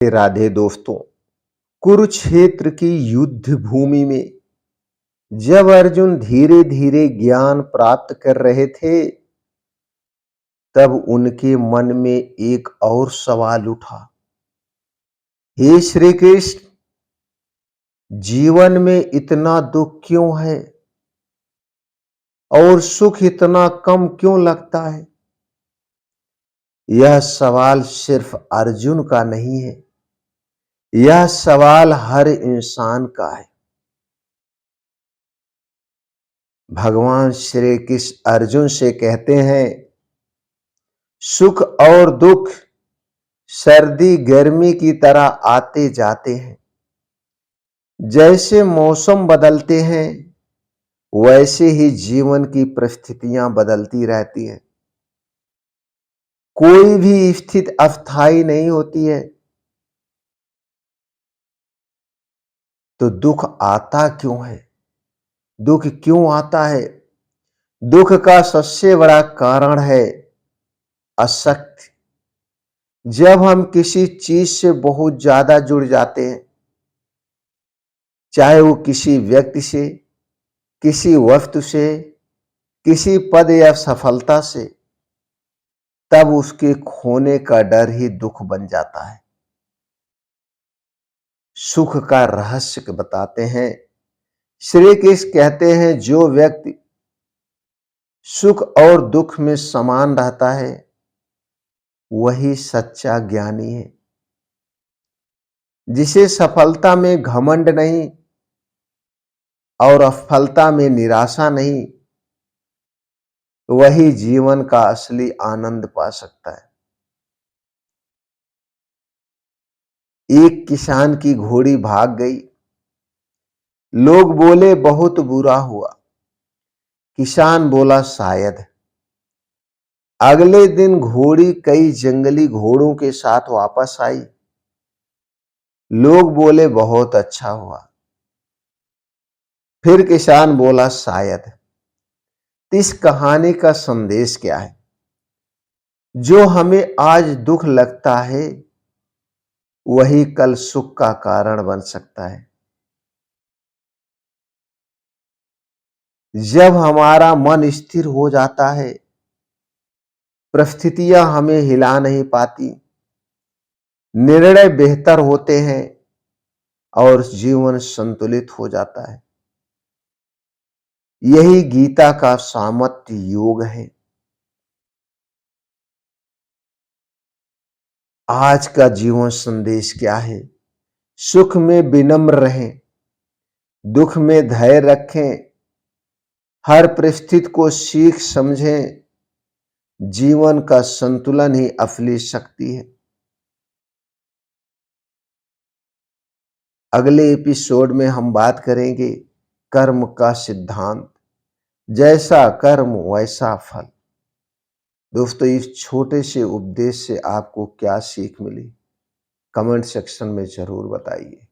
राधे दोस्तों। कुरुक्षेत्र की युद्ध भूमि में जब अर्जुन धीरे धीरे ज्ञान प्राप्त कर रहे थे, तब उनके मन में एक और सवाल उठा। हे श्री कृष्ण, जीवन में इतना दुख क्यों है और सुख इतना कम क्यों लगता है? यह सवाल सिर्फ अर्जुन का नहीं है, यह सवाल हर इंसान का है। भगवान श्री कृष्ण अर्जुन से कहते हैं, सुख और दुख सर्दी गर्मी की तरह आते जाते हैं। जैसे मौसम बदलते हैं, वैसे ही जीवन की परिस्थितियां बदलती रहती हैं। कोई भी स्थिति अस्थायी नहीं होती है। तो दुख आता क्यों है? दुख क्यों आता है? दुख का सबसे बड़ा कारण है आसक्ति। जब हम किसी चीज से बहुत ज्यादा जुड़ जाते हैं, चाहे वो किसी व्यक्ति से, किसी वस्तु से, किसी पद या सफलता से, तब उसके खोने का डर ही दुख बन जाता है। सुख का रहस्य बताते हैं। श्री कृष्ण कहते हैं, जो व्यक्ति सुख और दुख में समान रहता है, वही सच्चा ज्ञानी है। जिसे सफलता में घमंड नहीं और असफलता में निराशा नहीं, वही जीवन का असली आनंद पा सकता है। एक किसान की घोड़ी भाग गई। लोग बोले बहुत बुरा हुआ। किसान बोला शायद। अगले दिन घोड़ी कई जंगली घोड़ों के साथ वापस आई। लोग बोले बहुत अच्छा हुआ। फिर किसान बोला शायद। इस कहानी का संदेश क्या है? जो हमें आज दुख लगता है, वही कल सुख का कारण बन सकता है। जब हमारा मन स्थिर हो जाता है, परिस्थितियां हमें हिला नहीं पाती, निर्णय बेहतर होते हैं और जीवन संतुलित हो जाता है। यही गीता का सामर्थ्य योग है। आज का जीवन संदेश क्या है? सुख में विनम्र रहें, दुख में धैर्य रखें, हर परिस्थिति को सीख समझें। जीवन का संतुलन ही असली शक्ति है। अगले एपिसोड में हम बात करेंगे कर्म का सिद्धांत। जैसा कर्म वैसा फल। दोस्तों, इस छोटे से उपदेश से आपको क्या सीख मिली? कमेंट सेक्शन में जरूर बताइए।